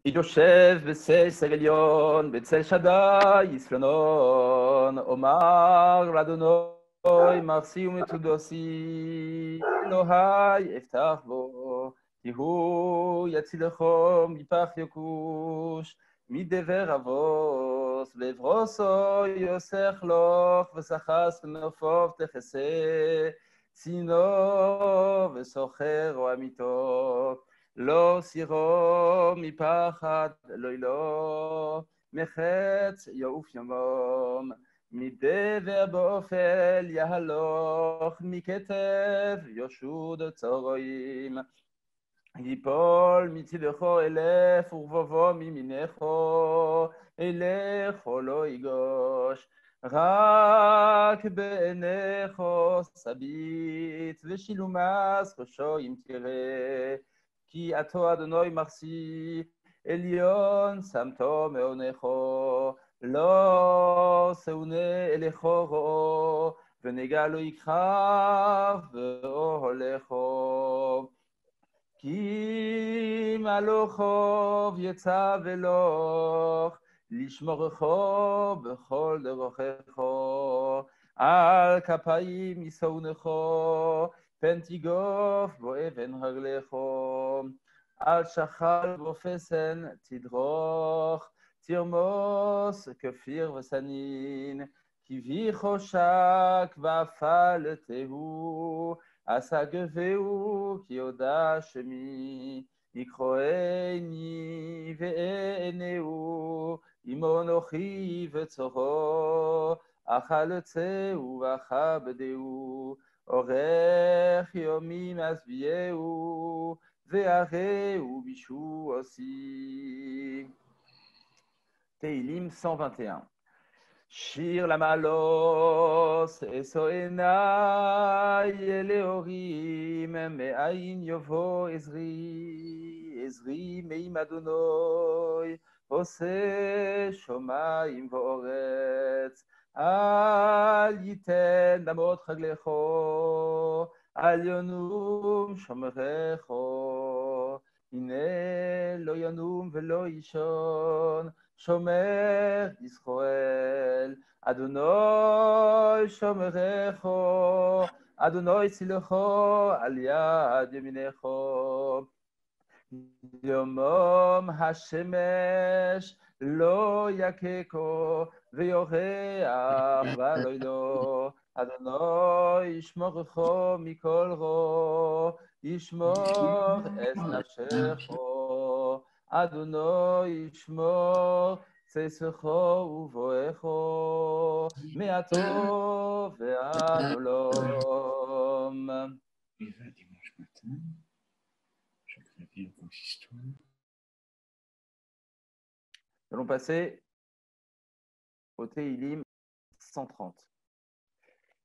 יושב בסייסר עליון, בצל שדי יסלונון, אומר לאדוני מרסי ומצודוסי, אלוהי אפתח בו, כי הוא יצילכו מפח יכוש, מדבר אבוס, ואברוסו יוסך לוך, וסחס כנופוב תכסה, צינו וסוחר או אמיתו. לא סירו מפחד, לא מחץ יעוף יומום, מדבר באופל יהלוך, מכתב יושוד צורואים. ייפול מצדכו אלף ורבובו מימינךו, אלךו לא יגוש. רק בעיניכו סביט, ושילומס ראשו אם תראה. כי עתו אדוני מרסי, עליון שמתו מעונךו, לא שאונה אליכו רואו, ונגע לו יקחר והולכו. כי מלוכו יצא ולוך, לשמורכו בכל דרכיכו, על כפיים ישאונכו, פן תיגוף בו אבן רגלךו, על שחל בו פסן תדרוך, תרמוס כפיר וסנין, כי בי חושק ואפל תהו, עשה גבהו כי יודע שמי, יקחוני ואענהו, עמו אנוכי וצורו, אכלצהו ואכבדהו, אורך יומים אשביעהו, והרהו בישועתי. תהילים 121. שיר למעלות, אשא עיניי אל ההורים, מאין יבוא עזרי, עזרי מעם אדוני, עושה שמיים וארץ. אל ייתן דמות רגלךו, אל ינום שומרכו, הנה לא ינום ולא יישון, שומר ישראל, אדוני שומרכו, אדוני צילךו על יד ימינךו. יומם השמש לא יככו, ויורח בלילה, אדוני ישמורכו מכל רע, ישמור את נפשךו, אדוני ישמור צאצאכו ובואכו, מהטוב ועד עולם. Nous allons passer au Teilim 130.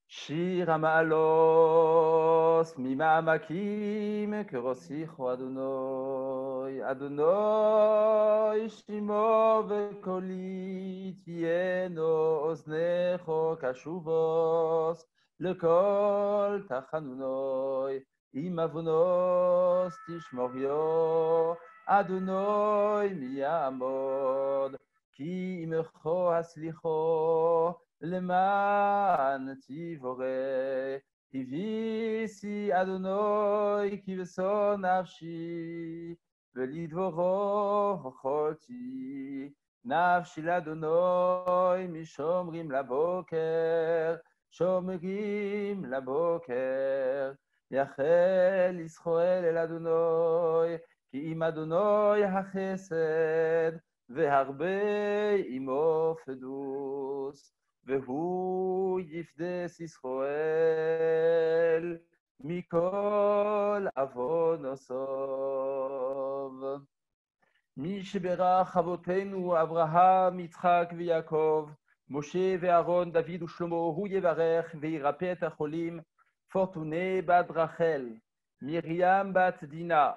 Shir המעלות ממעמקים כרוסיכו אדוני, אדוני שמו וקולי תהיינו אוזניכו קשובוס לכל תחנוני, אם עוונוס תשמוריו, אדוני מי יעמוד, כי עמך הסליחו למען תבורא, הביסי אדוני כבשו נפשי, ולדברו הוכלתי, נפשי לאדוני משומרים לבוקר, שומרים לבוקר, יחל ישראל אל אדוני, כי עם אדוני החסד, והרבה עמו פדוס, והוא יפדס ישראל מכל עוון עשיו. מי שברך אבותינו אברהם, יצחק ויעקב, משה ואהרון, דוד ושלמה, הוא יברך וירפא את החולים, פורטונה בת רחל, מרים בת דינה,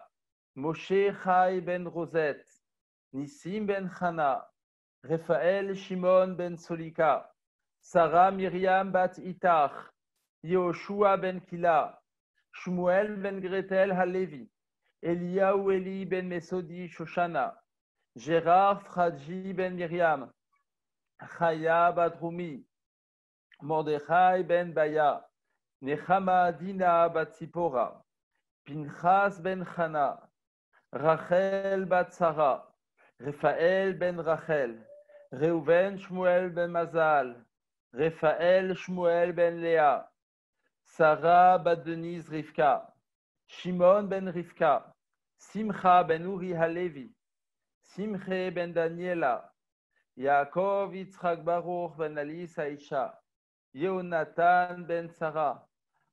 משה חי בן רוזט, ניסים בן חנה, רפאל שמעון בן צוליקה, שרה מרים בת איתך, יהושע בן קילה, שמואל בן גרטל הלוי, אליהו אלי בן מסודי שושנה, Gérard Fradji ben Miriam, Chaya Badroumi, Mordechai ben Baya, Nechama Dina bat Tzipora, Pinchas ben Chana, Rachel bat Sarah, Raphaël ben Rachel, Reuven Shmuel ben Mazal, Raphaël Shmuel ben Léa, Sarah bat Denise Rivka, Shimon ben Rivka, Simcha ben Uri Halevi, Simche ben Daniela, Yaakov Yitzchak Baruch ben Alice Aisha, Yehonatan ben Sarah,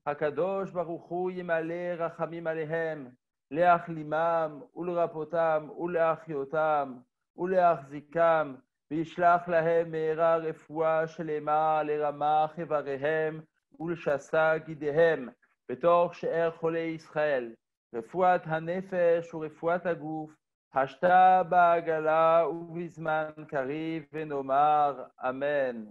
Hakadosh Baruch Hu Yimale Rachamim Alehem, להחלימם ולרפאותם ולהחיותם ולהחזיקם וישלח להם מהרה רפואה שלמה לרמ"ח איבריהם ולשסה גידיהם בתוך שאר חולי ישראל, רפואת הנפש ורפואת הגוף, השתה בעגלה ובזמן קריב ונאמר אמן.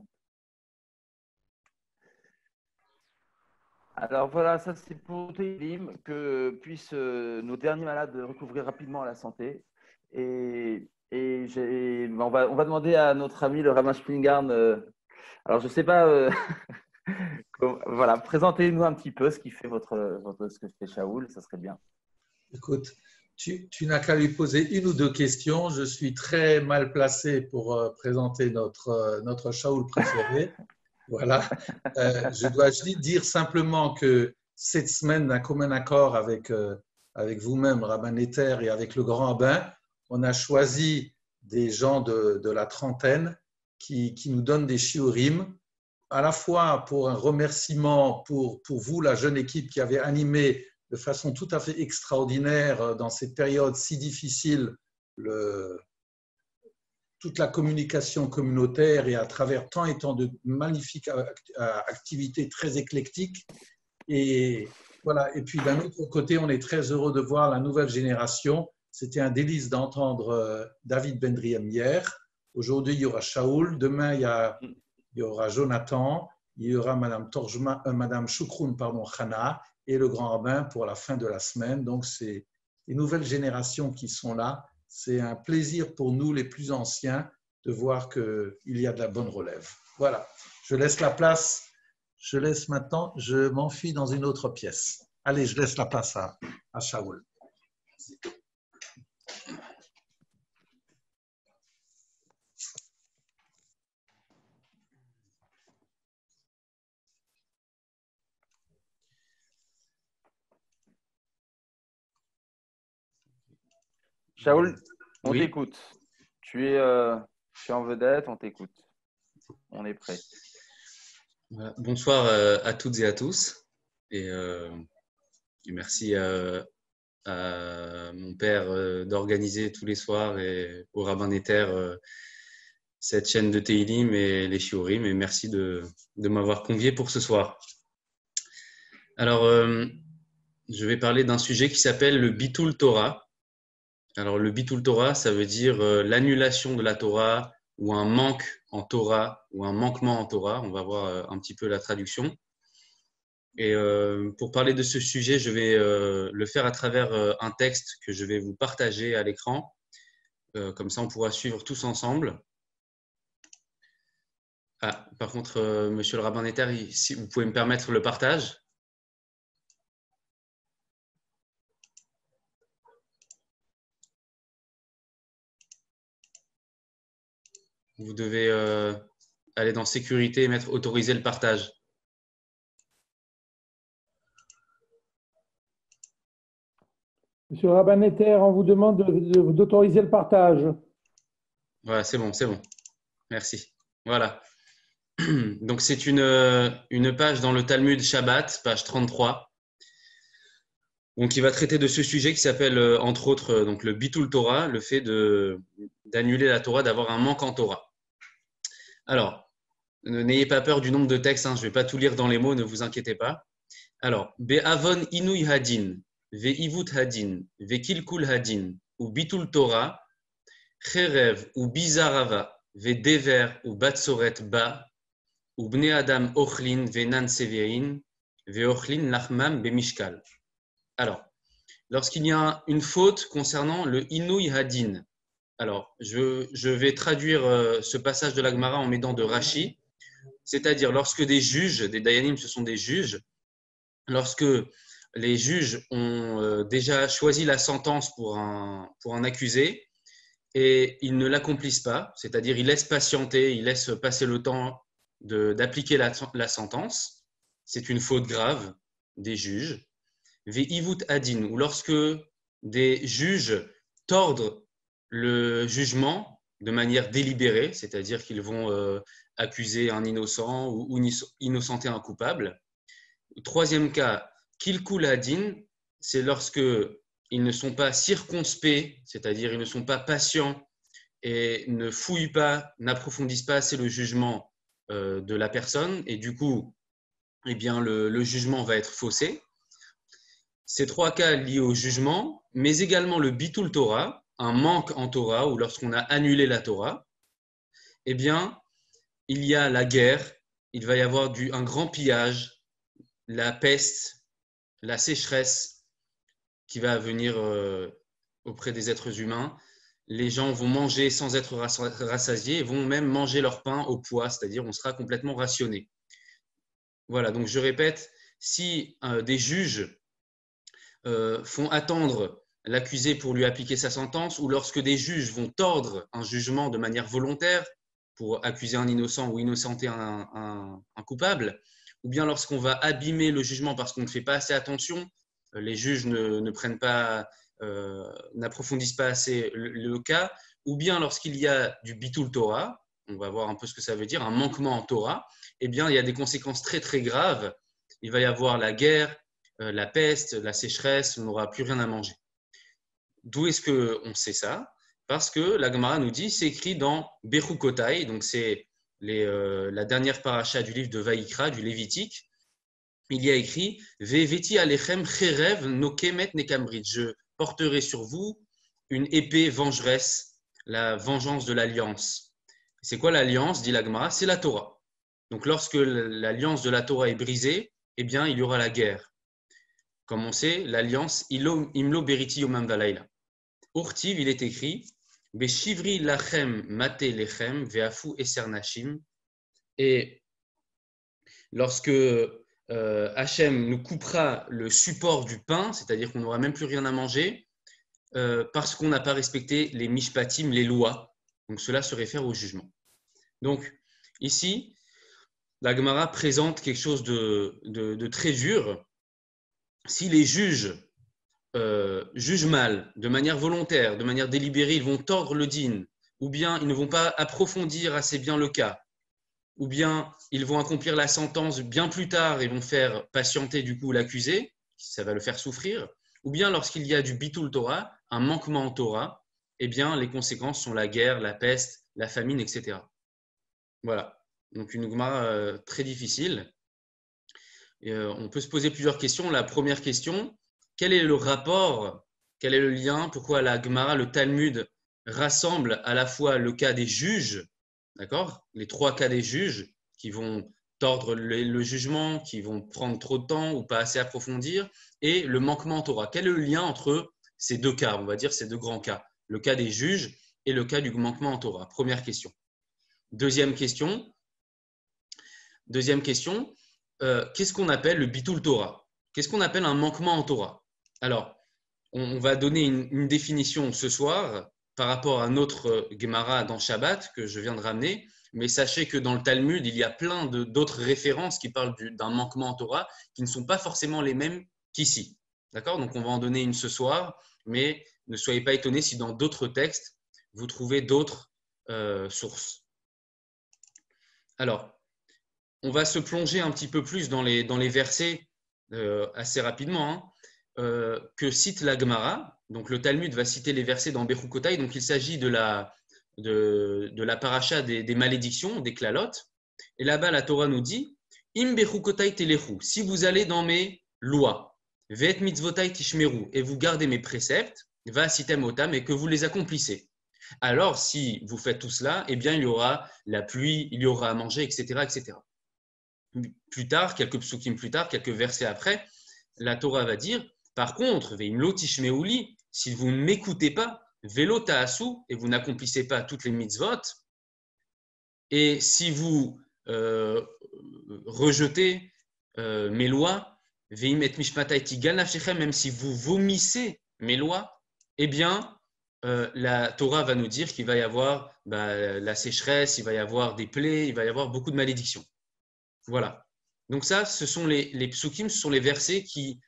Alors voilà, ça c'est pour Télim, que puissent nos derniers malades recouvrir rapidement la santé. Et on va demander à notre ami le rabbin Spingarn, alors je ne sais pas, voilà, présentez-nous un petit peu ce qui fait ce que fait Shaoul, ça serait bien. Écoute, tu n'as qu'à lui poser une ou deux questions. Je suis très mal placé pour présenter notre Shaoul préféré. Voilà. Je dois dire simplement que cette semaine, d'un commun accord avec vous-même, Rabbin Neter, et avec le grand rabbin, on a choisi des gens de la trentaine qui nous donnent des shiurim, à la fois pour un remerciement pour vous, la jeune équipe qui avait animé de façon tout à fait extraordinaire dans cette période si difficile toute la communication communautaire et à travers tant et tant de magnifiques activités très éclectiques. Et voilà. Et puis d'un autre côté, on est très heureux de voir la nouvelle génération. C'était un délice d'entendre David Ben-Driam hier. Aujourd'hui, il y aura Shaoul. Demain, il y aura Jonathan. Il y aura Madame Choukroun, Chana, et le grand rabbin pour la fin de la semaine. Donc, c'est les nouvelles générations qui sont là. C'est un plaisir pour nous, les plus anciens, de voir qu'il y a de la bonne relève. Voilà, je laisse la place. Je laisse maintenant, je m'enfuis dans une autre pièce. Allez, je laisse la place à Shaoul. Shaoul, on t'écoute. Tu es en vedette, on t'écoute. On est prêt. Bonsoir à toutes et à tous. Et merci à mon père d'organiser tous les soirs et au rabbin Neter cette chaîne de Teilim et les Shiurim. Et merci de m'avoir convié pour ce soir. Alors, je vais parler d'un sujet qui s'appelle le Bitul Torah. Alors, le Bitul Torah, ça veut dire l'annulation de la Torah ou un manque en Torah ou un manquement en Torah. On va voir un petit peu la traduction. Et pour parler de ce sujet, je vais le faire à travers un texte que je vais vous partager à l'écran. Comme ça, on pourra suivre tous ensemble. Ah, par contre, monsieur le rabbin Neter, si vous pouvez me permettre le partage. Vous devez aller dans sécurité et mettre autoriser le partage. Monsieur Rabbin Neter, on vous demande d'autoriser le partage. Voilà, c'est bon. Merci. Voilà. Donc, c'est une page dans le Talmud Shabbat, page 33. Donc, il va traiter de ce sujet qui s'appelle, entre autres, donc, le Bitul Torah, le fait d'annuler la Torah, d'avoir un manque en Torah. Alors, n'ayez pas peur du nombre de textes, hein, je ne vais pas tout lire dans les mots, ne vous inquiétez pas. Alors, Be'avon inui hadin, ve'ivut hadin, ve'kilkul hadin, ou bitul Torah, cherev ou bizarava, ve'dever ou batsoret ba, ou bne adam ochlin ve'nan severin, ve'ochlin lachmam be'mishkal. Alors, lorsqu'il y a une faute concernant le inui hadin, Alors, je vais traduire ce passage de la Gemara en m'aidant de Rashi, c'est-à-dire lorsque des juges, des Dayanim, ce sont des juges, lorsque les juges ont déjà choisi la sentence pour un accusé et ils ne l'accomplissent pas, c'est-à-dire ils laissent patienter, ils laissent passer le temps d'appliquer la sentence, c'est une faute grave des juges. Ve'ivut adin, ou lorsque des juges tordent le jugement de manière délibérée, c'est-à-dire qu'ils vont accuser un innocent ou innocenter un coupable. Troisième cas, kilkul adin, c'est lorsque ils ne sont pas circonspects, c'est-à-dire ils ne sont pas patients et ne fouillent pas, n'approfondissent pas assez le jugement de la personne, et du coup, eh bien, le jugement va être faussé. Ces trois cas liés au jugement, mais également le bitul Torah, un manque en Torah, ou lorsqu'on a annulé la Torah, eh bien, il y a la guerre, il va y avoir un grand pillage, la peste, la sécheresse qui va venir auprès des êtres humains. Les gens vont manger sans être rassasiés et vont même manger leur pain au poids, c'est-à-dire on sera complètement rationné. Voilà, donc je répète, si des juges font attendre l'accusé pour lui appliquer sa sentence, ou lorsque des juges vont tordre un jugement de manière volontaire pour accuser un innocent ou innocenter un coupable, ou bien lorsqu'on va abîmer le jugement parce qu'on ne fait pas assez attention, les juges ne prennent pas, n'approfondissent pas assez le cas, ou bien lorsqu'il y a du bitul Torah, on va voir un peu ce que ça veut dire, un manquement en Torah, eh bien il y a des conséquences très très graves. Il va y avoir la guerre, la peste, la sécheresse, on n'aura plus rien à manger. D'où est-ce qu'on sait ça? Parce que la Gemara nous dit, c'est écrit dans Bechukotai, donc c'est la dernière paracha du livre de Vaïkra, du Lévitique. Il y a écrit Ve'veti alechem cherev nokemet nekambrit. Je porterai sur vous une épée vengeresse, la vengeance de l'alliance. C'est quoi l'alliance, dit la Gemara? C'est la Torah. Donc lorsque l'alliance de la Torah est brisée, eh bien il y aura la guerre. Comme on sait, l'alliance imlo beriti yomam valayla. Urtiv, il est écrit Beshivri lachem mate lechem veafu eser nashim. Et lorsque Hachem nous coupera le support du pain, c'est-à-dire qu'on n'aura même plus rien à manger, parce qu'on n'a pas respecté les mishpatim, les lois. Donc cela se réfère au jugement. Donc ici, la Gemara présente quelque chose de très dur. Si les juges jugent mal, de manière volontaire, de manière délibérée, ils vont tordre le din, ou bien ils ne vont pas approfondir assez bien le cas, ou bien ils vont accomplir la sentence bien plus tard et vont faire patienter du coup l'accusé, ça va le faire souffrir, ou bien lorsqu'il y a du bitul Torah, un manquement en Torah, eh bien les conséquences sont la guerre, la peste, la famine, etc. Voilà, donc une Gemara très difficile. Et, on peut se poser plusieurs questions. La première question, quel est le rapport, quel est le lien, pourquoi la Gemara, le Talmud rassemble à la fois le cas des juges, d'accord, les trois cas des juges qui vont tordre le jugement, qui vont prendre trop de temps ou pas assez approfondir, et le manquement en Torah. Quel est le lien entre ces deux cas, on va dire ces deux grands cas, le cas des juges et le cas du manquement en Torah? Première question. Deuxième question, qu'est-ce qu'on appelle le bitul Torah? Qu'est-ce qu'on appelle un manquement en Torah? Alors, on va donner une définition ce soir par rapport à notre Gemara dans Shabbat que je viens de ramener, mais sachez que dans le Talmud, il y a plein d'autres références qui parlent d'un manquement en Torah qui ne sont pas forcément les mêmes qu'ici. D'accord? Donc, on va en donner une ce soir, mais ne soyez pas étonnés si dans d'autres textes, vous trouvez d'autres sources. Alors, on va se plonger un petit peu plus dans les versets assez rapidement que cite la Gemara. Donc le Talmud va citer les versets dans Bechukotai. Donc il s'agit de la paracha des malédictions, des klalotes. Et là-bas, la Torah nous dit Im Bechukotai telechu. Si vous allez dans mes lois, Ve'et mitzvotai tishmeru, et vous gardez mes préceptes, va sitem otam, et que vous les accomplissez. Alors, si vous faites tout cela, eh bien, il y aura la pluie, il y aura à manger, etc., etc. Plus tard, quelques psukim plus tard, quelques versets après, la Torah va dire, par contre, ve'im lo tishmeuli, si vous ne m'écoutez pas, Velo ta'asu, et vous n'accomplissez pas toutes les mitzvot. Et si vous rejetez mes lois, veim et mishpatai tigal nafshechem, même si vous vomissez mes lois, eh bien, la Torah va nous dire qu'il va y avoir la sécheresse, il va y avoir des plaies, il va y avoir beaucoup de malédictions. Voilà. Donc ça, ce sont les psukim, ce sont les versets qui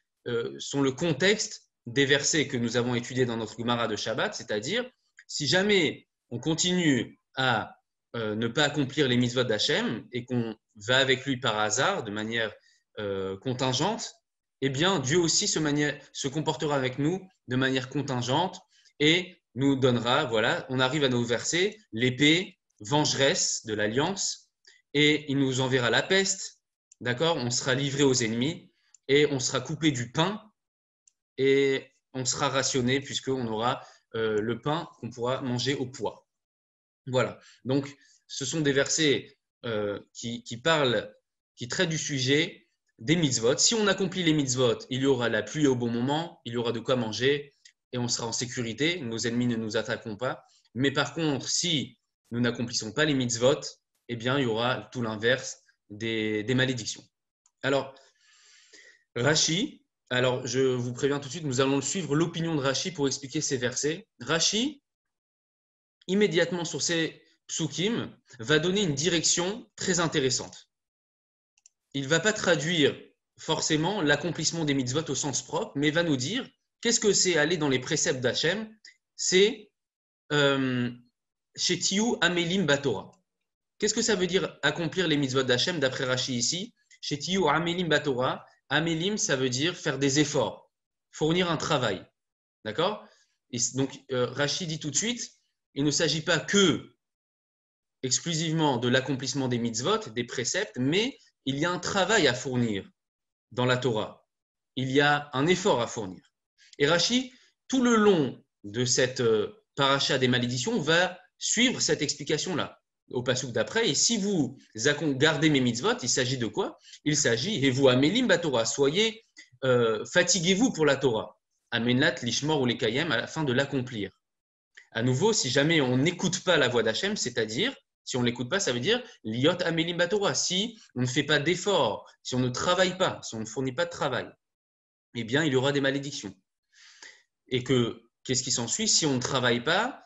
sont le contexte des versets que nous avons étudiés dans notre Gemara de Shabbat, c'est-à-dire, si jamais on continue à ne pas accomplir les mitzvot d'Hachem et qu'on va avec lui par hasard, de manière contingente, eh bien, Dieu aussi se comportera avec nous de manière contingente et nous donnera, voilà, on arrive à nos versets, l'épée vengeresse de l'alliance, et il nous enverra la peste, d'accord? On sera livré aux ennemis et on sera coupé du pain et on sera rationné puisqu'on aura le pain qu'on pourra manger au poids. Voilà, donc ce sont des versets qui traitent du sujet des mitzvot. Si on accomplit les mitzvot, il y aura la pluie au bon moment, il y aura de quoi manger et on sera en sécurité, nos ennemis ne nous attaqueront pas. Mais par contre, si nous n'accomplissons pas les mitzvot, eh bien, il y aura tout l'inverse des malédictions. Alors, Rashi, alors je vous préviens tout de suite, nous allons suivre l'opinion de Rashi pour expliquer ces versets. Rashi, immédiatement sur ces psukim, va donner une direction très intéressante. Il ne va pas traduire forcément l'accomplissement des mitzvot au sens propre, mais va nous dire qu'est-ce que c'est aller dans les préceptes d'Hachem. C'est Shetiyu Amelim Batora. Qu'est-ce que ça veut dire accomplir les mitzvot d'Hachem d'après Rashi ici? Shetiyu Amelim Batora. Amelim, ça veut dire faire des efforts, fournir un travail. D'accord? Donc, Rashi dit tout de suite, il ne s'agit pas que exclusivement de l'accomplissement des mitzvot, des préceptes, mais il y a un travail à fournir dans la Torah. Il y a un effort à fournir. Et Rashi, tout le long de cette paracha des malédictions, va suivre cette explication-là au pasuk d'après. Et si vous gardez mes mitzvot, il s'agit de quoi? Il s'agit, et vous amélim ba Torah, soyez, fatiguez-vous pour la Torah. Amenat lishmor ou lekayem, afin de l'accomplir. À nouveau, si jamais on n'écoute pas la voix d'Hachem, c'est-à-dire, si on ne l'écoute pas, ça veut dire liot amelim ba Torah. Si on ne fait pas d'efforts, si on ne travaille pas, si on ne fournit pas de travail, eh bien, il y aura des malédictions. Et qu'est-ce qui s'ensuit? Si on ne travaille pas,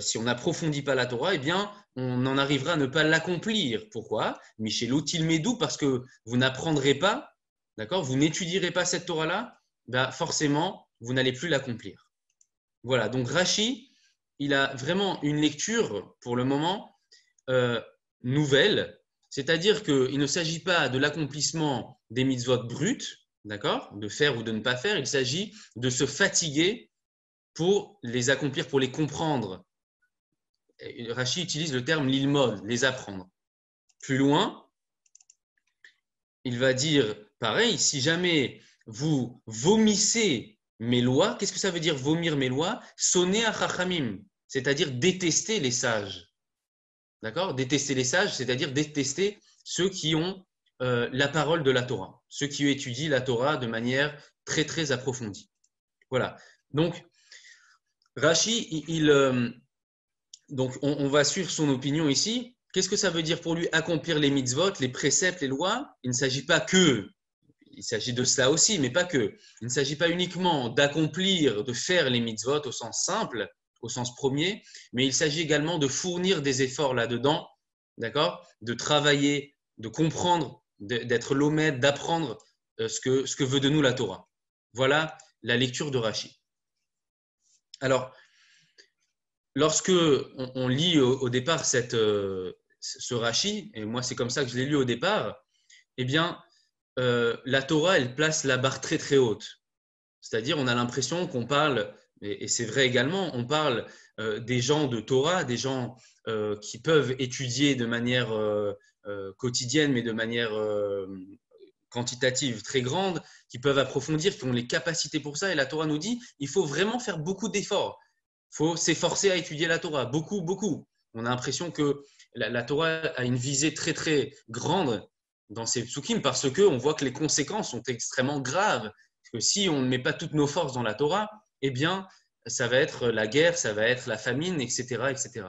si on n'approfondit pas la Torah, eh bien, on en arrivera à ne pas l'accomplir. Pourquoi? Michelo Tilmedou, parce que vous n'apprendrez pas, d'accord? Vous n'étudierez pas cette Torah-là, ben forcément, vous n'allez plus l'accomplir. Voilà, donc Rashi, il a vraiment une lecture, pour le moment, nouvelle, c'est-à-dire qu'il ne s'agit pas de l'accomplissement des mitzvot brutes, d'accord? De faire ou de ne pas faire, il s'agit de se fatiguer pour les accomplir, pour les comprendre. Rashi utilise le terme l'ilmod, les apprendre. Plus loin, il va dire pareil, si jamais vous vomissez mes lois, qu'est-ce que ça veut dire vomir mes lois? Sonner à chachamim, c'est-à-dire détester les sages. D'accord? Détester les sages, c'est-à-dire détester ceux qui ont la parole de la Torah, ceux qui étudient la Torah de manière très très approfondie. Voilà. Donc, Rashi, donc on va suivre son opinion ici. Qu'est-ce que ça veut dire pour lui accomplir les mitzvot, les préceptes, les lois? Il ne s'agit pas que, il s'agit de cela aussi, mais pas que. Il ne s'agit pas uniquement d'accomplir, de faire les mitzvot au sens simple, au sens premier, mais il s'agit également de fournir des efforts là-dedans, d'accord? De travailler, de comprendre, d'être l'omède, d'apprendre ce que veut de nous la Torah. Voilà la lecture de Rashi. Alors, lorsque on lit au départ ce Rashi, et moi c'est comme ça que je l'ai lu au départ, eh bien, la Torah, elle place la barre très très haute. C'est-à-dire, on a l'impression qu'on parle, et c'est vrai également, on parle des gens de Torah, des gens qui peuvent étudier de manière quotidienne, mais de manière quantitative très grande, qui peuvent approfondir, qui ont les capacités pour ça. Et la Torah nous dit, il faut vraiment faire beaucoup d'efforts. Il faut s'efforcer à étudier la Torah, beaucoup, beaucoup. On a l'impression que la Torah a une visée très, très grande dans ces psukim parce qu'on voit que les conséquences sont extrêmement graves. Parce que si on ne met pas toutes nos forces dans la Torah, eh bien, ça va être la guerre, ça va être la famine, etc., etc.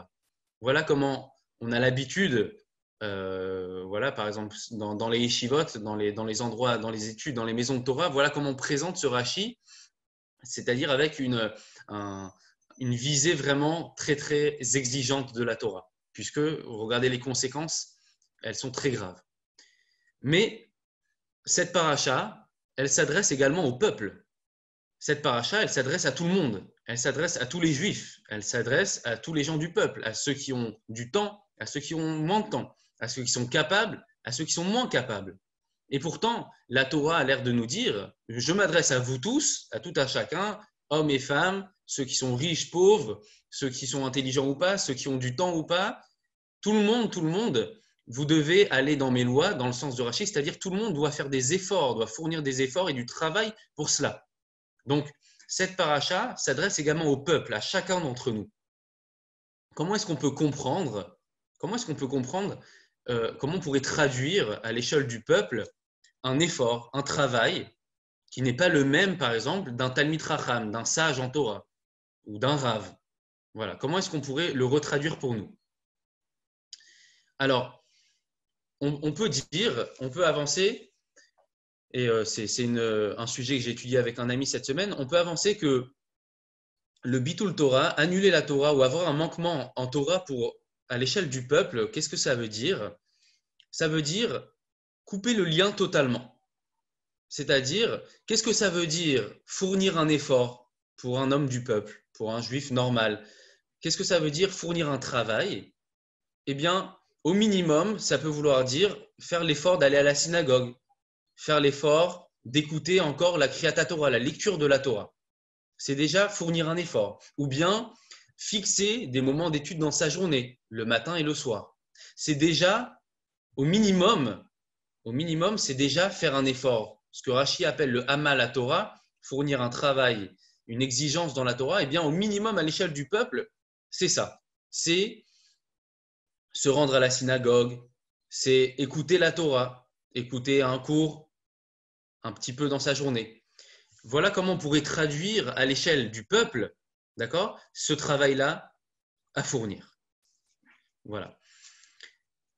Voilà comment on a l'habitude, voilà, par exemple, dans les yeshivot, dans les endroits, dans les études, dans les maisons de Torah, voilà comment on présente ce Rashi, c'est-à-dire avec une visée vraiment très, très exigeante de la Torah, puisque, regardez les conséquences, elles sont très graves. Mais cette paracha, elle s'adresse également au peuple. Cette paracha, elle s'adresse à tout le monde. Elle s'adresse à tous les juifs. Elle s'adresse à tous les gens du peuple, à ceux qui ont du temps, à ceux qui ont moins de temps, à ceux qui sont capables, à ceux qui sont moins capables. Et pourtant, la Torah a l'air de nous dire, je m'adresse à vous tous, à tout à chacun, hommes et femmes, ceux qui sont riches, pauvres, ceux qui sont intelligents ou pas, ceux qui ont du temps ou pas, tout le monde, vous devez aller dans mes lois, dans le sens de Rashi, c'est-à-dire tout le monde doit faire des efforts, doit fournir des efforts et du travail pour cela. Donc, cette paracha s'adresse également au peuple, à chacun d'entre nous. Comment est-ce qu'on peut comprendre, comment on pourrait traduire à l'échelle du peuple un effort, un travail qui n'est pas le même, par exemple, d'un Talmid Racham, d'un sage en Torah ou d'un Rav. Voilà. Comment est-ce qu'on pourrait le retraduire pour nous? Alors, on peut avancer, et c'est un sujet que j'ai étudié avec un ami cette semaine, on peut avancer que le bitul Torah, annuler la Torah ou avoir un manquement en Torah à l'échelle du peuple, qu'est-ce que ça veut dire? Ça veut dire couper le lien totalement. C'est-à-dire, qu'est-ce que ça veut dire fournir un effort pour un homme du peuple, pour un juif normal? Qu'est-ce que ça veut dire fournir un travail? Eh bien, au minimum, ça peut vouloir dire faire l'effort d'aller à la synagogue, faire l'effort d'écouter encore la Kriyat Torah, la lecture de la Torah. C'est déjà fournir un effort. Ou bien fixer des moments d'étude dans sa journée, le matin et le soir. C'est déjà, au minimum, c'est déjà faire un effort. Ce que Rashi appelle le Hamal à Torah, fournir un travail, une exigence dans la Torah, eh bien, au minimum à l'échelle du peuple, c'est ça. C'est se rendre à la synagogue, c'est écouter la Torah, écouter un cours un petit peu dans sa journée. Voilà comment on pourrait traduire à l'échelle du peuple, d'accord, ce travail-là à fournir. Voilà.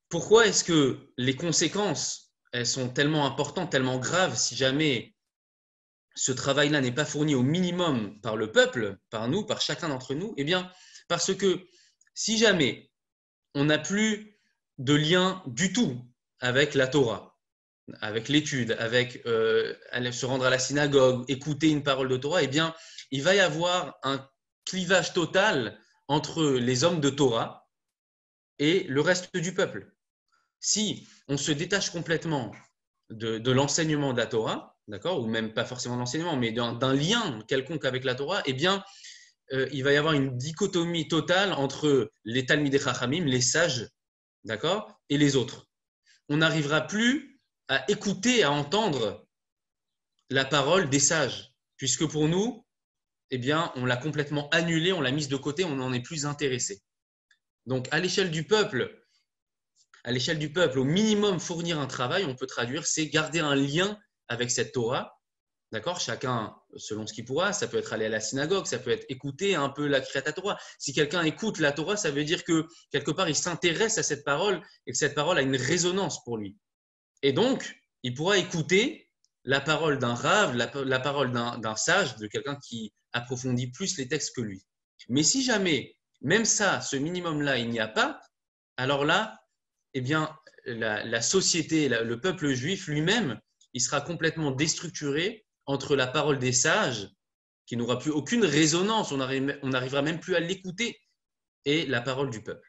Pourquoi est-ce que les conséquences, elles sont tellement importantes, tellement graves si jamais ce travail-là n'est pas fourni au minimum par le peuple, par nous, par chacun d'entre nous? Eh bien, parce que si jamais on n'a plus de lien du tout avec la Torah, avec l'étude, avec se rendre à la synagogue, écouter une parole de Torah, eh bien, il va y avoir un clivage total entre les hommes de Torah et le reste du peuple. Si on se détache complètement de l'enseignement de la Torah, d'accord, ou même pas forcément de l'enseignement, mais d'un lien quelconque avec la Torah, eh bien, il va y avoir une dichotomie totale entre les Talmidei Chachamim, les sages, d'accord, et les autres. On n'arrivera plus à écouter, à entendre la parole des sages, puisque pour nous, eh bien, on l'a complètement annulée, on l'a mise de côté, on n'en est plus intéressé. Donc, à l'échelle du peuple, au minimum fournir un travail, on peut traduire, c'est garder un lien avec cette Torah. D'accord? Chacun selon ce qu'il pourra. Ça peut être aller à la synagogue, ça peut être écouter un peu la Kriyat Torah. Si quelqu'un écoute la Torah, ça veut dire que quelque part il s'intéresse à cette parole et que cette parole a une résonance pour lui. Et donc, il pourra écouter la parole d'un rav, la parole d'un sage, de quelqu'un qui approfondit plus les textes que lui. Mais si jamais, même ça, ce minimum-là, il n'y a pas, alors là, eh bien, la société, le peuple juif lui-même, il sera complètement déstructuré entre la parole des sages, qui n'aura plus aucune résonance, on n'arrivera même plus à l'écouter, et la parole du peuple.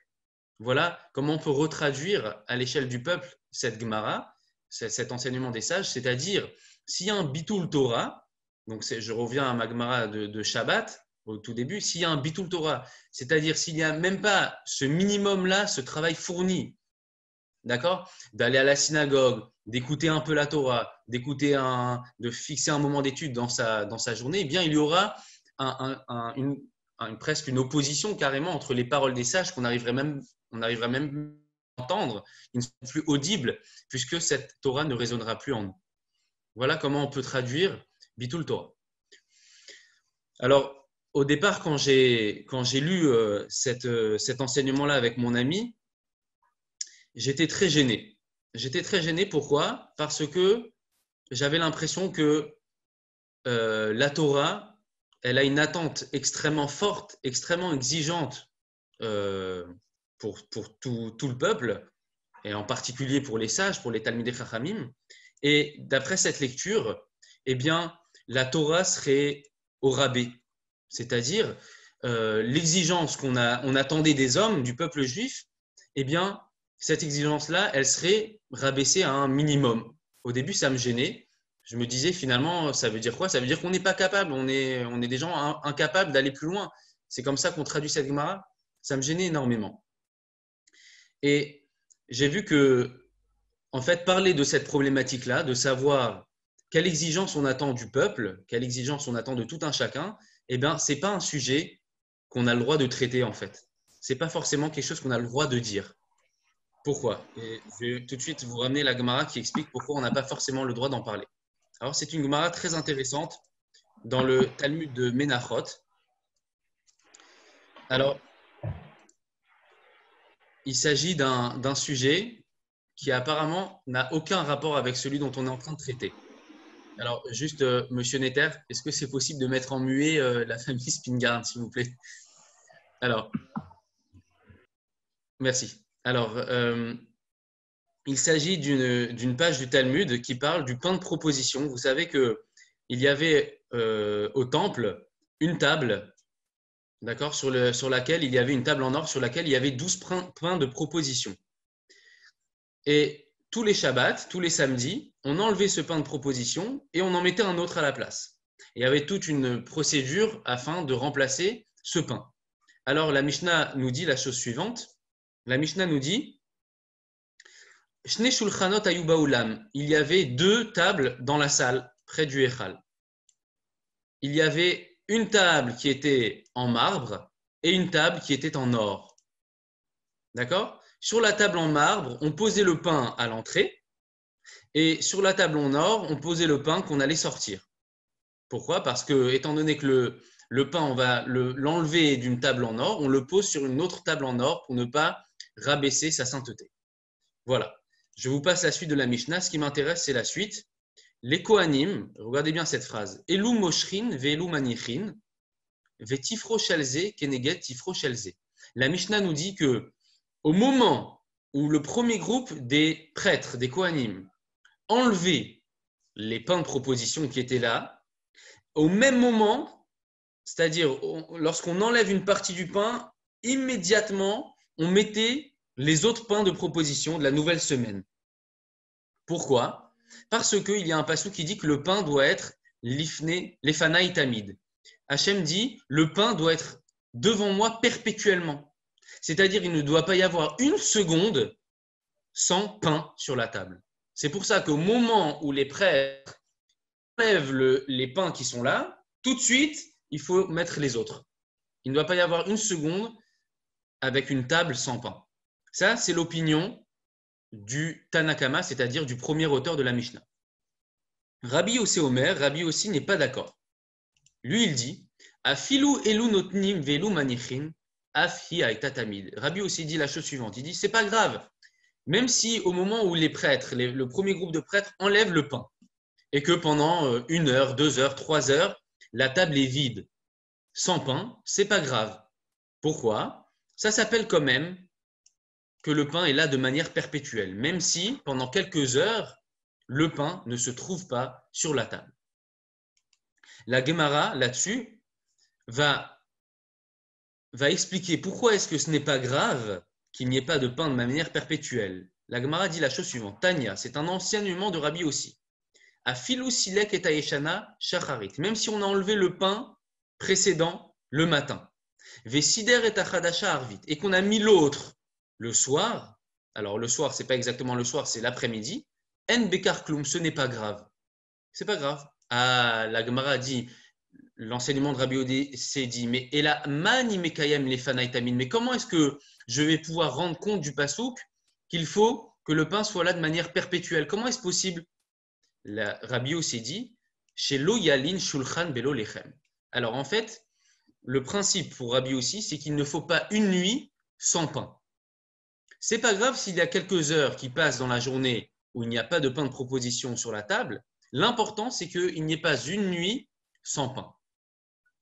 Voilà comment on peut retraduire à l'échelle du peuple cette Gemara, cet enseignement des sages, c'est-à-dire s'il y a un bitul Torah, donc je reviens à ma Gemara de Shabbat, au tout début, s'il y a un bitul Torah, c'est-à-dire s'il n'y a même pas ce minimum-là, ce travail fourni, d'accord, d'aller à la synagogue, d'écouter un peu la Torah, de fixer un moment d'étude dans sa journée, eh bien, il y aura presque une opposition carrément entre les paroles des sages qu'on arriverait même à entendre, qui ne sont plus audibles, puisque cette Torah ne résonnera plus en nous. Voilà comment on peut traduire Bitul Torah. Alors, au départ, quand j'ai lu cet enseignement-là avec mon ami, j'étais très gêné. J'étais très gêné, pourquoi? Parce que j'avais l'impression que la Torah, elle a une attente extrêmement forte, extrêmement exigeante pour tout le peuple, et en particulier pour les sages, pour les Talmidei Chachamim. Et d'après cette lecture, eh bien, la Torah serait au rabais. C'est-à-dire, l'exigence on attendait des hommes, du peuple juif, eh bien, cette exigence-là, elle serait rabaissée à un minimum. Au début, ça me gênait. Je me disais, finalement, ça veut dire quoi? Ça veut dire qu'on n'est pas capable, on est des gens incapables d'aller plus loin. C'est comme ça qu'on traduit cette Gemara. Ça me gênait énormément. Et j'ai vu que, en fait, parler de cette problématique-là, de savoir quelle exigence on attend du peuple, quelle exigence on attend de tout un chacun, eh bien, ce n'est pas un sujet qu'on a le droit de traiter, en fait. Ce n'est pas forcément quelque chose qu'on a le droit de dire. Pourquoi? Et je vais tout de suite vous ramener la Gemara qui explique pourquoi on n'a pas forcément le droit d'en parler. Alors, c'est une Gemara très intéressante dans le Talmud de Menachot. Alors, il s'agit d'un sujet qui apparemment n'a aucun rapport avec celui dont on est en train de traiter. Alors, juste, Monsieur Netter, est-ce que c'est possible de mettre en muet la famille Spingarn, s'il vous plaît? Alors, merci. Alors, il s'agit d'une page du Talmud qui parle du pain de proposition. Vous savez qu'il y avait au temple une table, d'accord, sur laquelle il y avait une table en or, sur laquelle il y avait 12 pains de proposition. Et tous les Shabbats, tous les samedis, on enlevait ce pain de proposition et on en mettait un autre à la place. Et il y avait toute une procédure afin de remplacer ce pain. Alors, la Mishnah nous dit la chose suivante. La Mishnah nous dit Shne shulchanot hayu ba'olam. Il y avait 2 tables dans la salle, près du Echal. Il y avait une table qui était en marbre et une table qui était en or. D'accord? Sur la table en marbre, on posait le pain à l'entrée et sur la table en or, on posait le pain qu'on allait sortir. Pourquoi? Parce que, étant donné que le pain, on va l'enlever d'une table en or, on le pose sur une autre table en or pour ne pas rabaisser sa sainteté. Voilà. Je vous passe la suite de la Mishnah. Ce qui m'intéresse, c'est la suite. Les Kohanim, regardez bien cette phrase. Elu moshrin ve'elu manichin ve'tifro shelze keneget tifro shelze. La Mishnah nous dit que au moment où le premier groupe des prêtres, des Kohanim, enlevait les pains de proposition qui étaient là, au même moment, c'est-à-dire lorsqu'on enlève une partie du pain, immédiatement, on mettait les autres pains de proposition de la nouvelle semaine. Pourquoi? Parce qu'il y a un passage qui dit que le pain doit être lefanaï tamid. Hachem dit, le pain doit être devant moi perpétuellement. C'est-à-dire, il ne doit pas y avoir une seconde sans pain sur la table. C'est pour ça qu'au moment où les prêtres enlèvent les pains qui sont là, tout de suite, il faut mettre les autres. Il ne doit pas y avoir une seconde avec une table sans pain. Ça, c'est l'opinion du Tanakama, c'est-à-dire du premier auteur de la Mishnah. Rabbi Yossi Omer, Rabbi Yossi n'est pas d'accord. Lui, il dit Afilu elu notnim velu manichin, afi aitatamid. Rabbi Yossi dit la chose suivante. Il dit c'est pas grave, même si au moment où les prêtres, le premier groupe de prêtres enlèvent le pain et que pendant 1 heure, 2 heures, 3 heures, la table est vide, sans pain, c'est pas grave. Pourquoi? Ça s'appelle quand même que le pain est là de manière perpétuelle, même si pendant quelques heures, le pain ne se trouve pas sur la table. La Gemara, là-dessus, va expliquer pourquoi est-ce que ce n'est pas grave qu'il n'y ait pas de pain de manière perpétuelle. La Gemara dit la chose suivante. Tanya, c'est un enseignement de Rabbi aussi. A filou silek et aeshana shacharit. Même si on a enlevé le pain précédent le matin. Vesider et achadasha arvit. Et qu'on a mis l'autre le soir. Alors le soir, c'est pas exactement le soir, c'est l'après-midi. En bekar klum, ce n'est pas grave. C'est pas grave. Ah, la Gemara dit, l'enseignement de Rabbi Odé dit, mais et la mani mekayem les fanaïtamine. Mais comment est-ce que je vais pouvoir rendre compte du pasouk qu'il faut que le pain soit là de manière perpétuelle? Comment est-ce possible? La Rabbi Odé dit, chez lo yalin shulchan belo lechem. Alors en fait, le principe pour Rabbi aussi, c'est qu'il ne faut pas une nuit sans pain. C'est pas grave s'il y a quelques heures qui passent dans la journée où il n'y a pas de pain de proposition sur la table. L'important, c'est qu'il n'y ait pas une nuit sans pain.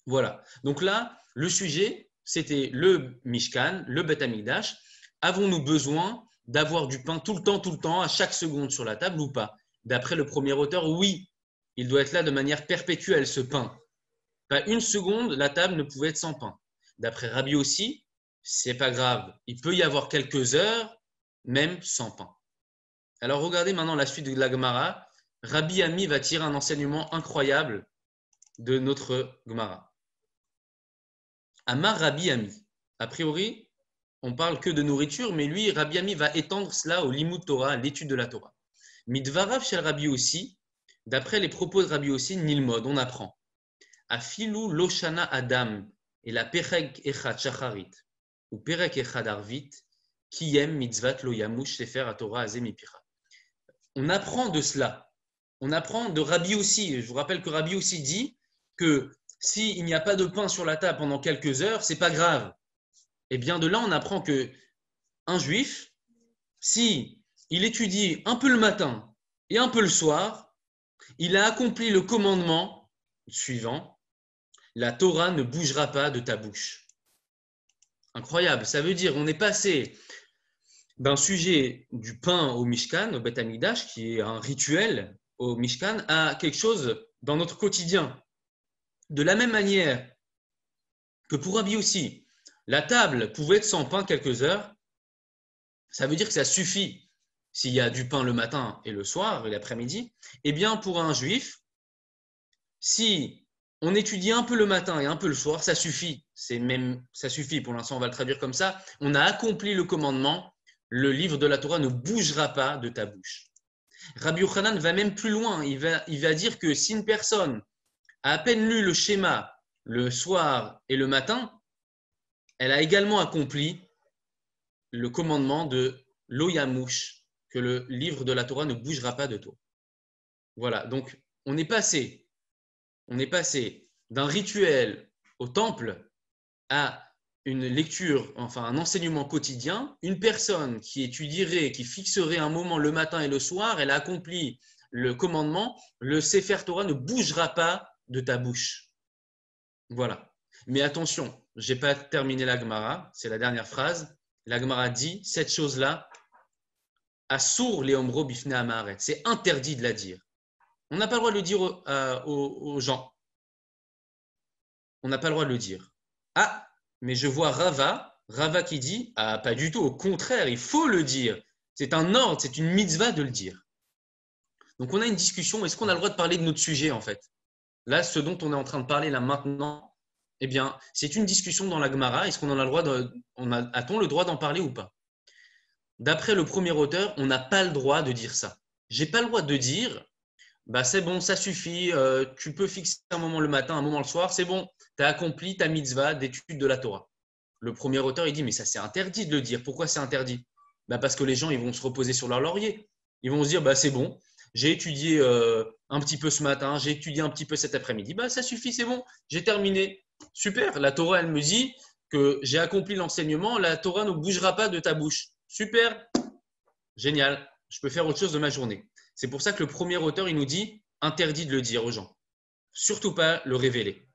Voilà. Donc là, le sujet, c'était le Mishkan, le Beth Amikdash. Avons-nous besoin d'avoir du pain tout le temps, à chaque seconde sur la table ou pas? D'après le premier auteur, oui. Il doit être là de manière perpétuelle, ce pain. Pas une seconde, la table ne pouvait être sans pain. D'après Rabbi aussi, c'est pas grave. Il peut y avoir quelques heures, même sans pain. Alors regardez maintenant la suite de la Gemara. Rabbi Ami va tirer un enseignement incroyable de notre Gemara. Amar Rabbi Ami. A priori, on parle que de nourriture, mais lui, Rabbi Ami va étendre cela au Limud Torah, à l'étude de la Torah. Midvarav shel Rabbi aussi, d'après les propos de Rabbi aussi, Nilmod, on apprend. Afilu loshana Adam et la perek echad shacharit ou perek echad arvit kiyem mitzvat lo yamush sefer haTorah azemipicha. On apprend de cela. On apprend de Rabbi aussi. Je vous rappelle que Rabbi aussi dit que s'il n'y a pas de pain sur la table pendant quelques heures, c'est pas grave. Et bien de là, on apprend que un juif, si il étudie un peu le matin et un peu le soir, il a accompli le commandement suivant. La Torah ne bougera pas de ta bouche. Incroyable. Ça veut dire on est passé d'un sujet du pain au Mishkan, au Beth Amikdash, qui est un rituel au Mishkan, à quelque chose dans notre quotidien. De la même manière que pour Rabbi aussi, la table pouvait être sans pain quelques heures, ça veut dire que ça suffit s'il y a du pain le matin et le soir et l'après-midi. Eh bien, pour un juif, si on étudie un peu le matin et un peu le soir, ça suffit. Ça suffit. Pour l'instant, on va le traduire comme ça. On a accompli le commandement. Le livre de la Torah ne bougera pas de ta bouche. Rabbi Yochanan va même plus loin. Il va dire que si une personne a à peine lu le schéma le soir et le matin, elle a également accompli le commandement de lo yamush, que le livre de la Torah ne bougera pas de toi. Voilà. Donc, on est passé d'un rituel au temple à une lecture, enfin un enseignement quotidien. Une personne qui étudierait, qui fixerait un moment le matin et le soir, elle a accompli le commandement, le Sefer Torah ne bougera pas de ta bouche. Voilà. Mais attention, je n'ai pas terminé la Gemara, c'est la dernière phrase. La Gemara dit, cette chose-là, Assour le omro bifnei ha'maaret, c'est interdit de la dire. On n'a pas le droit de le dire aux gens. On n'a pas le droit de le dire. Ah, mais je vois Rava qui dit, ah, pas du tout, au contraire, il faut le dire. C'est un ordre, c'est une mitzvah de le dire. Donc on a une discussion, est-ce qu'on a le droit de parler de notre sujet en fait? Là, ce dont on est en train de parler là maintenant, eh bien, c'est une discussion dans la Gemara. Est-ce qu'on a le droit a-t-on le droit d'en parler ou pas? D'après le premier auteur, on n'a pas le droit de dire ça. J'ai pas le droit de dire, bah c'est bon, ça suffit, tu peux fixer un moment le matin, un moment le soir, c'est bon, tu as accompli ta mitzvah d'étude de la Torah. Le premier auteur, il dit, mais ça c'est interdit de le dire. Pourquoi c'est interdit? Bah parce que les gens, ils vont se reposer sur leur laurier. Ils vont se dire, bah c'est bon, j'ai étudié un petit peu ce matin, j'ai étudié un petit peu cet après-midi, bah ça suffit, c'est bon, j'ai terminé. Super, la Torah, elle me dit que j'ai accompli l'enseignement, la Torah ne bougera pas de ta bouche. Super, génial, je peux faire autre chose de ma journée. C'est pour ça que le premier auteur, il nous dit interdit de le dire aux gens. Surtout pas le révéler.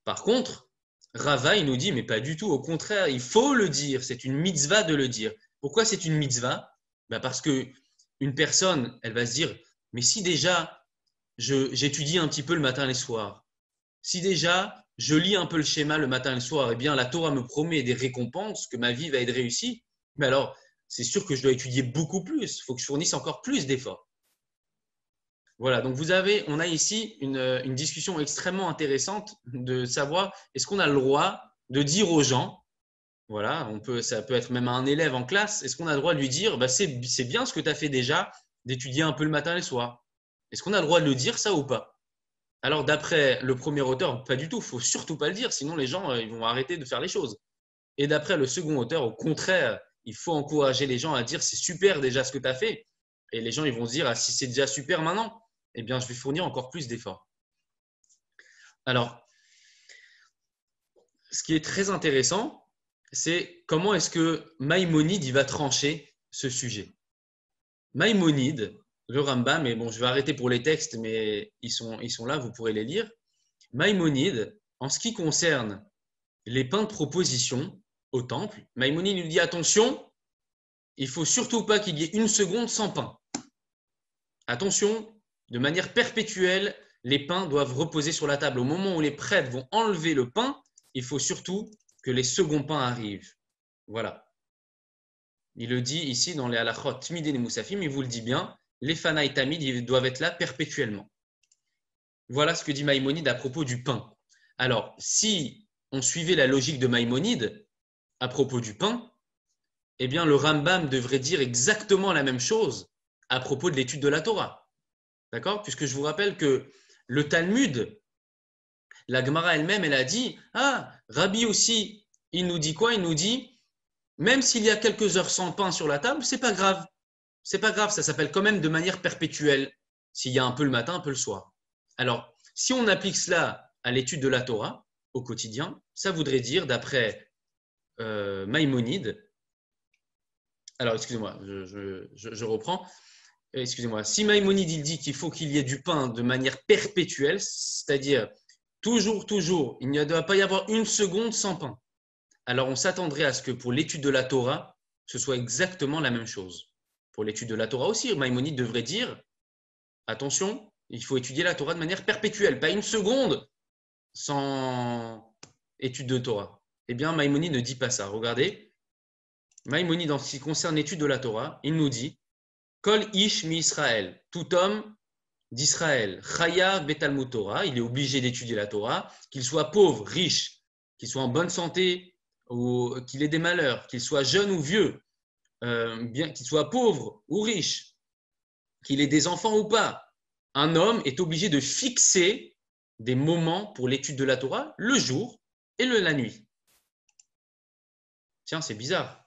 Par contre, Rava, il nous dit, mais pas du tout, au contraire, il faut le dire, c'est une mitzvah de le dire. Pourquoi c'est une mitzvah? Ben parce que une personne, elle va se dire, mais si déjà j'étudie un petit peu le matin et le soir, si déjà je lis un peu le schéma le matin et le soir, eh bien la Torah me promet des récompenses, que ma vie va être réussie, mais alors c'est sûr que je dois étudier beaucoup plus, il faut que je fournisse encore plus d'efforts. Voilà, donc on a ici une discussion extrêmement intéressante de savoir est-ce qu'on a le droit de dire aux gens, voilà, ça peut être même un élève en classe, est-ce qu'on a le droit de lui dire bah, c'est bien ce que tu as fait déjà, d'étudier un peu le matin et le soir. Est-ce qu'on a le droit de le dire ça ou pas? Alors d'après le premier auteur, pas du tout, il ne faut surtout pas le dire, sinon les gens ils vont arrêter de faire les choses. Et d'après le second auteur, au contraire, il faut encourager les gens à dire c'est super déjà ce que tu as fait. Et les gens ils vont se dire ah, si c'est déjà super maintenant, eh bien je vais fournir encore plus d'efforts. Alors, ce qui est très intéressant, c'est comment est-ce que Maïmonide il va trancher ce sujet. Maïmonide, le Rambam, mais bon, je vais arrêter pour les textes, mais ils sont là, vous pourrez les lire. Maïmonide, en ce qui concerne les pains de proposition au temple, Maïmonide nous dit attention, il ne faut surtout pas qu'il y ait une seconde sans pain. Attention, de manière perpétuelle, les pains doivent reposer sur la table. Au moment où les prêtres vont enlever le pain, il faut surtout que les seconds pains arrivent. Voilà. Il le dit ici dans les halachot Tmidin et Moussafim, il vous le dit bien, les fanaï tamid ils doivent être là perpétuellement. Voilà ce que dit Maïmonide à propos du pain. Alors, si on suivait la logique de Maïmonide à propos du pain, eh bien le Rambam devrait dire exactement la même chose à propos de l'étude de la Torah. D'accord? Puisque je vous rappelle que le Talmud, la Gemara elle-même, elle a dit « Ah, Rabbi aussi, il nous dit quoi? Il nous dit « Même s'il y a quelques heures sans pain sur la table, c'est pas grave. C'est pas grave, ça s'appelle quand même de manière perpétuelle, s'il y a un peu le matin, un peu le soir. » Alors, si on applique cela à l'étude de la Torah au quotidien, ça voudrait dire, d'après Maïmonide, alors excusez-moi, je reprends. Excusez-moi, si Maïmonide il dit qu'il faut qu'il y ait du pain de manière perpétuelle, c'est-à-dire toujours, il ne doit pas y avoir une seconde sans pain. Alors on s'attendrait à ce que pour l'étude de la Torah, ce soit exactement la même chose. Pour l'étude de la Torah aussi, Maïmonide devrait dire, attention, il faut étudier la Torah de manière perpétuelle, pas une seconde sans étude de Torah. Eh bien, Maïmonide ne dit pas ça. Regardez, Maïmonide, en ce qui concerne l'étude de la Torah, il nous dit Kol ish mi Israël, tout homme d'Israël, Chaya betalmud Torah, il est obligé d'étudier la Torah, qu'il soit pauvre, riche, qu'il soit en bonne santé ou qu'il ait des malheurs, qu'il soit jeune ou vieux, bien qu'il soit pauvre ou riche, qu'il ait des enfants ou pas. Un homme est obligé de fixer des moments pour l'étude de la Torah, le jour et la nuit. Tiens, c'est bizarre.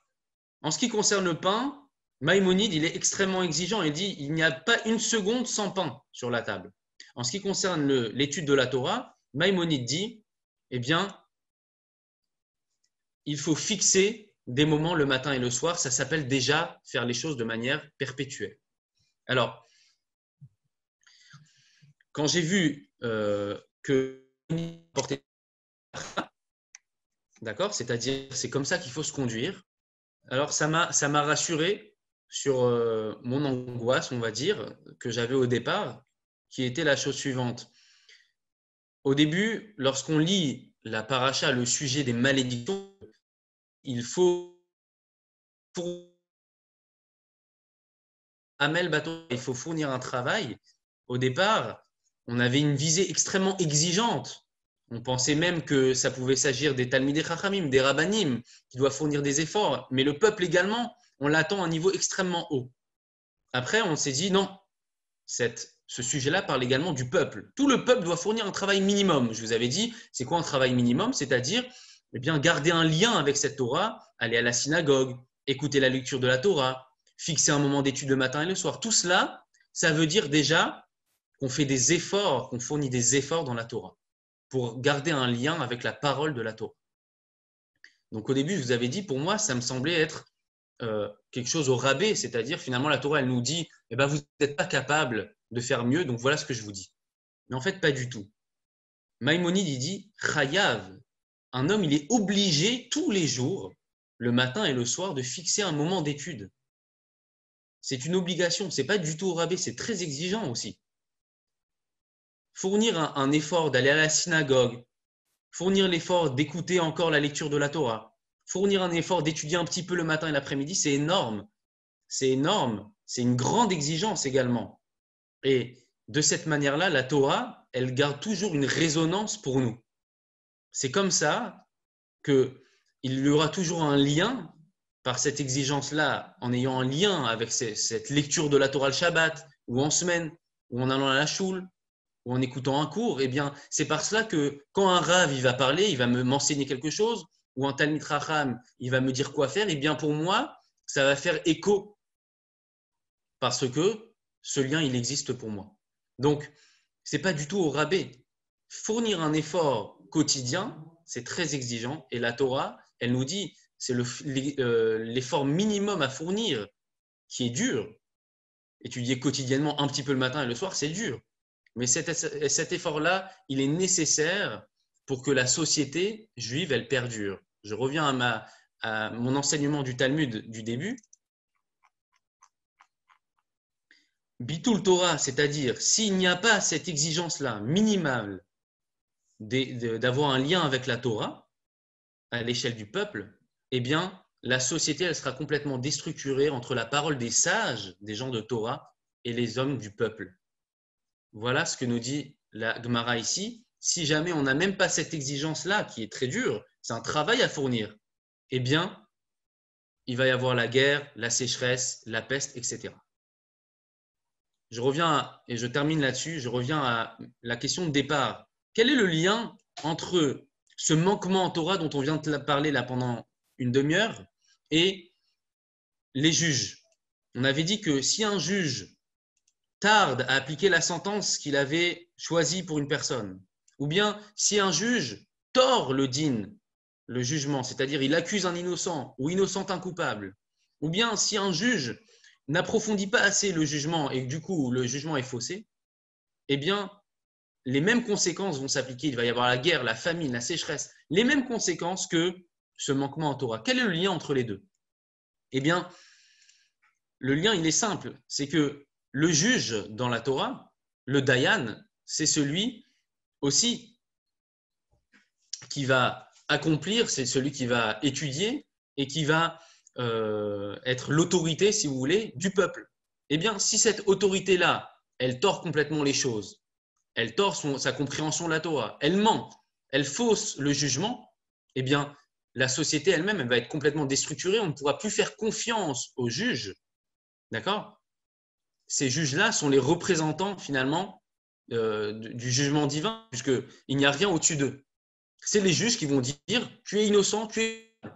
En ce qui concerne le pain, Maïmonide, il est extrêmement exigeant. Il dit il n'y a pas une seconde sans pain sur la table. En ce qui concerne l'étude de la Torah, Maïmonide dit eh bien, il faut fixer des moments le matin et le soir. Ça s'appelle déjà faire les choses de manière perpétuelle. Alors, quand j'ai vu que d'accord, c'est-à-dire c'est comme ça qu'il faut se conduire, alors ça m'a rassuré sur mon angoisse, on va dire, que j'avais au départ, qui était la chose suivante. Au début, lorsqu'on lit la paracha, le sujet des malédictions, il faut fournir un travail. Au départ, on avait une visée extrêmement exigeante. On pensait même que ça pouvait s'agir des Talmidei Chachamim, des Rabbanim, qui doivent fournir des efforts. Mais le peuple également, on l'attend à un niveau extrêmement haut. Après, on s'est dit non, ce sujet-là parle également du peuple. Tout le peuple doit fournir un travail minimum. Je vous avais dit, c'est quoi un travail minimum? C'est-à-dire eh bien, garder un lien avec cette Torah, aller à la synagogue, écouter la lecture de la Torah, fixer un moment d'étude le matin et le soir. Tout cela, ça veut dire déjà qu'on fait des efforts, qu'on fournit des efforts dans la Torah pour garder un lien avec la parole de la Torah. Donc au début, je vous avais dit, pour moi, ça me semblait être quelque chose au rabais, c'est-à-dire finalement la Torah, elle nous dit, eh ben, vous n'êtes pas capable de faire mieux, donc voilà ce que je vous dis. Mais en fait, pas du tout. Maïmonide, il dit, Chayav, un homme, il est obligé tous les jours, le matin et le soir, de fixer un moment d'étude. C'est une obligation, c'est pas du tout au rabais, c'est très exigeant aussi. Fournir un effort d'aller à la synagogue, fournir l'effort d'écouter encore la lecture de la Torah, fournir un effort d'étudier un petit peu le matin et l'après-midi, c'est énorme. C'est énorme, c'est une grande exigence également. Et de cette manière-là, la Torah, elle garde toujours une résonance pour nous. C'est comme ça qu'il y aura toujours un lien par cette exigence-là, en ayant un lien avec cette lecture de la Torah le Shabbat, ou en semaine, ou en allant à la choule, ou en écoutant un cours. Eh bien, c'est par cela que quand un Rav il va parler, il va m'enseigner quelque chose, ou un Talmid Chacham, il va me dire quoi faire, eh bien pour moi, ça va faire écho parce que ce lien, il existe pour moi. Donc, ce n'est pas du tout au rabais. Fournir un effort quotidien, c'est très exigeant. Et la Torah, elle nous dit, c'est l'effort minimum à fournir qui est dur. Étudier quotidiennement un petit peu le matin et le soir, c'est dur. Mais cet effort-là, il est nécessaire pour que la société juive, elle perdure. Je reviens à mon enseignement du Talmud du début. Bitul Torah, c'est-à-dire s'il n'y a pas cette exigence-là minimale d'avoir un lien avec la Torah à l'échelle du peuple, eh bien, la société, elle sera complètement déstructurée entre la parole des sages, des gens de Torah, et les hommes du peuple. Voilà ce que nous dit la Gemara ici. Si jamais on n'a même pas cette exigence-là, qui est très dure, c'est un travail à fournir, eh bien, il va y avoir la guerre, la sécheresse, la peste, etc. Je reviens, et je termine là-dessus, je reviens à la question de départ. Quel est le lien entre ce manquement en Torah dont on vient de parler là pendant une demi-heure et les juges? On avait dit que si un juge tarde à appliquer la sentence qu'il avait choisie pour une personne, ou bien si un juge tord le din, le jugement, c'est-à-dire il accuse un innocent ou innocente un coupable, ou bien si un juge n'approfondit pas assez le jugement et que du coup le jugement est faussé, eh bien les mêmes conséquences vont s'appliquer. Il va y avoir la guerre, la famine, la sécheresse, les mêmes conséquences que ce manquement en Torah. Quel est le lien entre les deux? Eh bien, le lien, il est simple. C'est que le juge dans la Torah, le Dayan, c'est celui aussi qui va accomplir, c'est celui qui va étudier et qui va être l'autorité, si vous voulez, du peuple. Eh bien, si cette autorité-là, elle tord complètement les choses, elle tord sa compréhension de la Torah, elle ment, elle fausse le jugement, eh bien, la société elle-même, elle va être complètement déstructurée. On ne pourra plus faire confiance aux juges. D'accord? Ces juges-là sont les représentants, finalement, du jugement divin, puisqu'il n'y a rien au-dessus d'eux. C'est les juges qui vont dire « tu es innocent,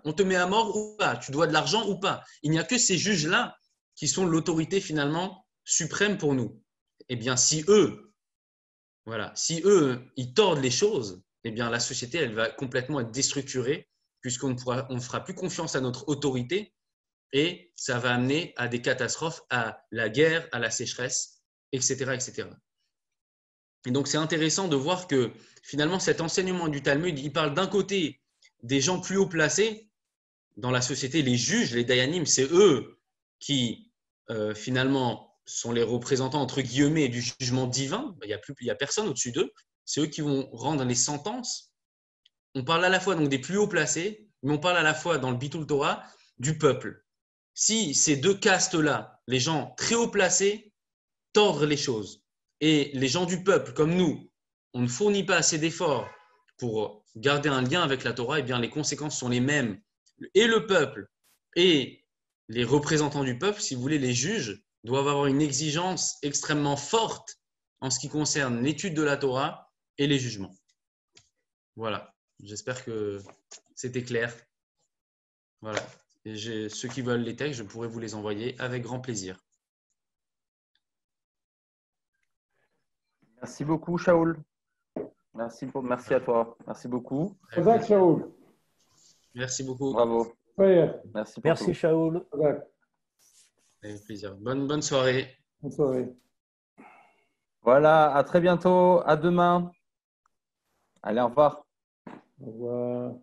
on te met à mort ou pas, tu dois de l'argent ou pas ». Il n'y a que ces juges-là qui sont l'autorité, finalement, suprême pour nous. Eh bien, si eux, ils tordent les choses, eh bien, la société, elle va complètement être déstructurée puisqu'on ne fera plus confiance à notre autorité et ça va amener à des catastrophes, à la guerre, à la sécheresse, etc., etc. Et donc, c'est intéressant de voir que finalement, cet enseignement du Talmud, il parle d'un côté des gens plus haut placés dans la société, les juges, les dayanim, c'est eux qui finalement sont les représentants entre guillemets du jugement divin. Il n'y a personne au-dessus d'eux. C'est eux qui vont rendre les sentences. On parle à la fois donc des plus hauts placés, mais on parle à la fois dans le Bitul Torah du peuple. Si ces deux castes-là, les gens très haut placés, tordent les choses et les gens du peuple comme nous, on ne fournit pas assez d'efforts pour garder un lien avec la Torah, eh bien les conséquences sont les mêmes. Et le peuple et les représentants du peuple, si vous voulez, les juges, doivent avoir une exigence extrêmement forte en ce qui concerne l'étude de la Torah et les jugements. Voilà, j'espère que c'était clair. Voilà, et ceux qui veulent les textes, je pourrais vous les envoyer avec grand plaisir. Merci beaucoup, Shaoul. Merci à toi. Merci beaucoup. Razak, Shaoul. Merci beaucoup. Bravo. Ouais. Merci, Shaoul. Razak. Avec plaisir. Bonne soirée. Bonne soirée. Voilà, à très bientôt. À demain. Allez, au revoir. Au revoir.